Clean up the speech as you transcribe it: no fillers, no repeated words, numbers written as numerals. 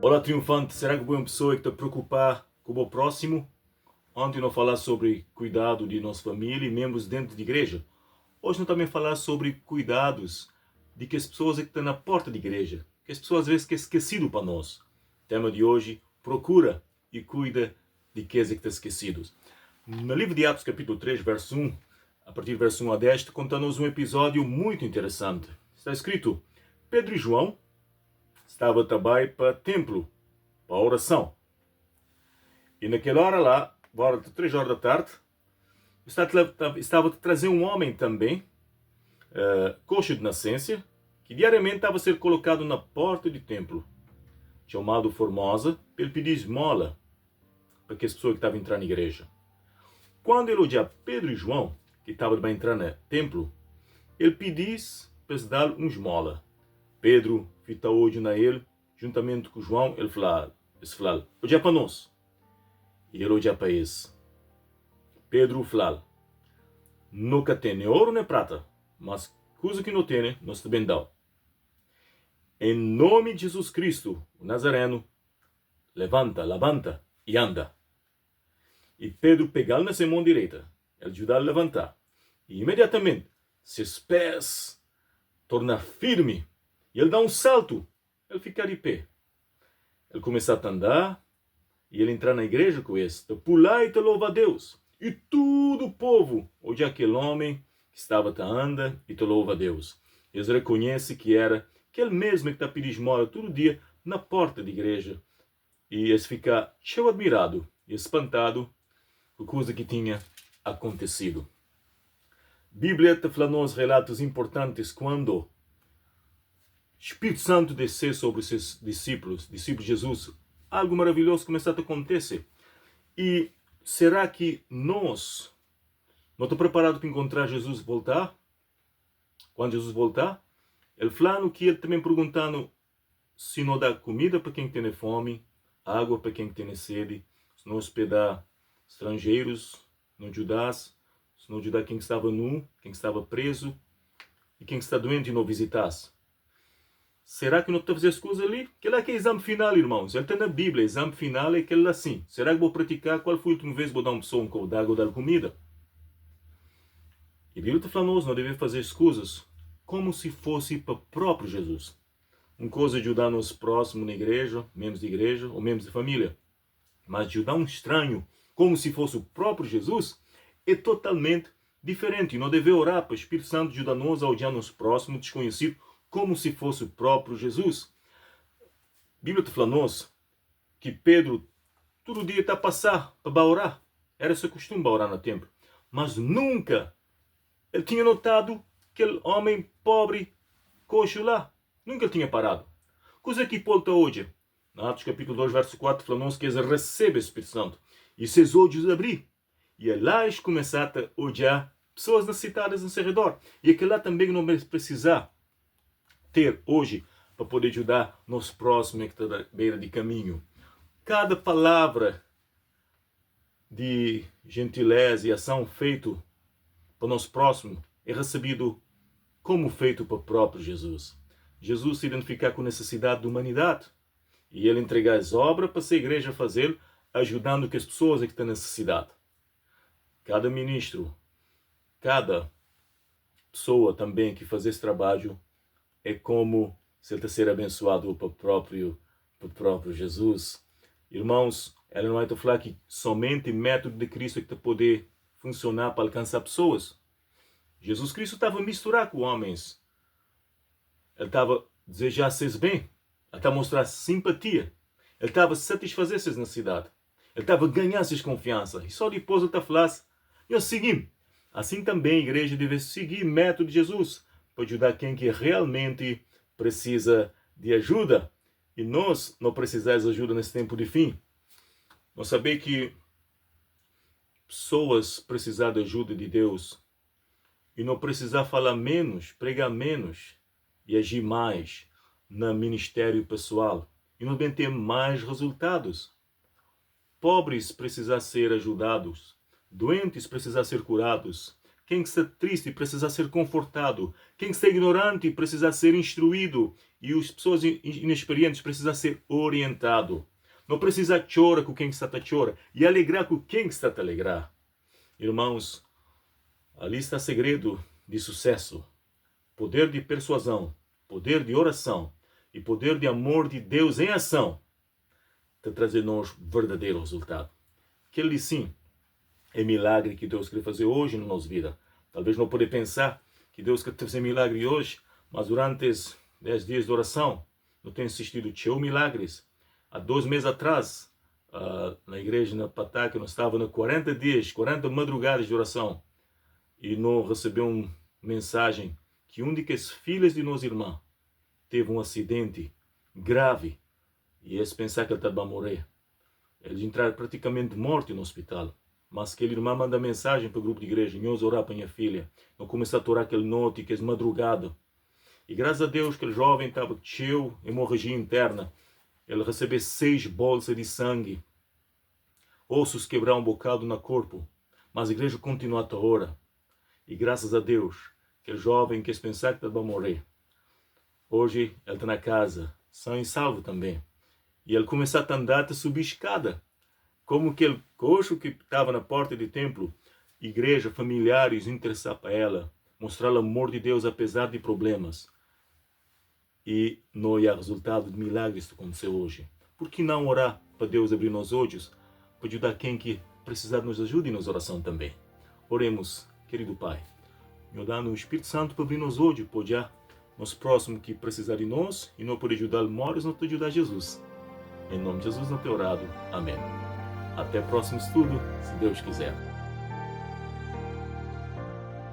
Olá, triunfante. Será que você é uma pessoa que está preocupada com o próximo? Ontem nós falamos sobre cuidado de nossa família e membros dentro da igreja. Hoje nós também falar sobre cuidados de que as pessoas que estão na porta da igreja, que as pessoas às vezes que é esquecido para nós. O tema de hoje, procura e cuida de aqueles que estão esquecidos. No livro de Atos, capítulo 3, verso 1, a partir do verso 1 a 10, conta-nos um episódio muito interessante. Está escrito: Pedro e João estavam também para o templo, para a oração. E naquela hora lá, hora de 3 horas da tarde, estava a trazer um homem também, coxo de nascença, que diariamente estava a ser colocado na porta do templo, chamado Formosa, para ele pedir esmola para que as pessoas que estavam entrando na igreja. Quando ele olhava Pedro e João, que estavam para entrar no templo, ele pedisse para se dar uma esmola. Pedro fita olho na ele, juntamente com João, ele falava, olha para nós. E ele olha para esse. Pedro falava, nunca tem ouro nem prata, mas coisa que não tem, nós também dá. Em nome de Jesus Cristo, o Nazareno, levanta e anda. E Pedro pegou na sua mão direita, ele ajudou a levantar. E imediatamente, seus pés tornam firme. E ele dá um salto, ele fica de pé. Ele começa a andar, e ele entra na igreja com esse, de pular e te louva a Deus. E todo o povo, hoje aquele homem que estava anda e te louva a Deus. Eles reconhecem que era aquele mesmo que está pedindo esmola todo dia na porta da igreja. E eles ficam cheio admirado e espantado com a coisa que tinha acontecido. A Bíblia te fala nos relatos importantes quando o Espírito Santo descer sobre os seus discípulos de Jesus. Algo maravilhoso começou a acontecer. E será que nós não estamos preparados para encontrar Jesus voltar? Quando Jesus voltar, ele falando que ele também perguntando se não dá comida para quem tem fome, água para quem tem sede, se não hospedar estrangeiros, não ajudar, se não ajudar quem estava nu, quem estava preso e quem está doente e não visitasse. Será que não está a fazer as coisas ali? Que lá que é exame final, irmãos. Ele está na Bíblia. Exame final é aquele assim. Será que vou praticar? Qual foi a última vez que vou dar uma pessoa um copo d'água ou dar comida? E a Bíblia está falando, nós não devemos fazer as coisas como se fosse para o próprio Jesus. Uma coisa é ajudar nos próximos na igreja, membros de igreja ou membros de família. Mas ajudar um estranho como se fosse o próprio Jesus é totalmente diferente. E não devemos orar para o Espírito Santo ajudar-nos a odiar nos próximos, desconhecidos, como se fosse o próprio Jesus. A Bíblia te fala-nos que Pedro todo dia está a passar para orar. Era seu costume orar no templo. Mas nunca ele tinha notado aquele homem pobre, coxo lá. Nunca ele tinha parado. Coisa que Paulo está hoje. Na Atos capítulo 2, verso 4, fala-nos que eles recebem o Espírito Santo. E seus olhos abrir. E lá eles começaram a olhar pessoas necessitadas ao seu redor. E aquele lá também não vai precisar ter hoje para poder ajudar nos próximos que estão à beira de caminho. Cada palavra de gentileza e ação feito para o nosso próximo é recebido como feito para o próprio Jesus. Jesus se identificar com a necessidade da humanidade e ele entregar as obras para a igreja fazer, ajudando que as pessoas que estão em necessidade. Cada ministro, cada pessoa também que faz esse trabalho é como se ele está ser abençoado para o próprio Jesus. Irmãos, ela não vai te falar que somente o método de Cristo é que te poder funcionar para alcançar pessoas. Jesus Cristo estava a misturar com homens. Ele estava a desejar seres bem. Ele estava a mostrar simpatia. Ele estava a satisfazer suas necessidades. Ele estava a ganhar suas confiança. E só depois ele está a falar, eu segui. Assim também a igreja deve seguir o método de Jesus para ajudar quem que realmente precisa de ajuda. E nós não precisamos de ajuda nesse tempo de fim. Nós sabemos que pessoas precisam de ajuda de Deus e não precisar falar menos, pregar menos e agir mais no ministério pessoal. E não devem ter mais resultados. Pobres precisam ser ajudados. Doentes precisam ser curados. Quem está triste precisa ser confortado. Quem está ignorante precisa ser instruído. E as pessoas inexperientes precisam ser orientadas. Não precisa chorar com quem está a chorar e alegrar com quem está a alegrar. Irmãos, ali está o segredo de sucesso. Poder de persuasão, poder de oração e poder de amor de Deus em ação para trazer-nos verdadeiro resultado. Aquele sim é milagre que Deus quer fazer hoje na nossa vida. Talvez não pode pensar que Deus quer fazer milagre hoje, mas durante esses 10 dias de oração, eu tenho assistido cheio milagres. Há 2 meses atrás, na igreja na Pataca, nós estávamos 40 dias, 40 madrugadas de oração. E nós recebemos uma mensagem que um das filhas de nossa irmã teve um acidente grave. E eles pensaram que ele estava a morrer. Eles entraram praticamente mortos no hospital. Mas aquela irmã manda mensagem para o grupo de igreja. Nós orar para minha filha. Nós começamos a orar aquele noite, aquele madrugado. E graças a Deus, aquele jovem estava cheio de hemorragia interna. Ele recebeu 6 bolsas de sangue. Ossos quebraram um bocado no corpo. Mas a igreja continua a orar. E graças a Deus, aquele jovem que pensava que estava a morrer. Hoje ele está na casa, são e salvo também. E ele começou a andar, a subir escada. Como aquele coxo que estava na porta do templo. Igreja, familiares, interessar para ela. Mostrar o amor de Deus apesar de problemas. E não há resultado de milagres que aconteceu hoje. Por que não orar para Deus abrir nos olhos? Para ajudar quem que precisar nos ajude nas oração também. Oremos, querido Pai. Nos dá o Espírito Santo para abrir nos olhos, para olhar nos próximos que precisar de nós e não por ajudar os mortos, não te ajudar Jesus. Em nome de Jesus, não te orado. Amém. Até o próximo estudo, se Deus quiser.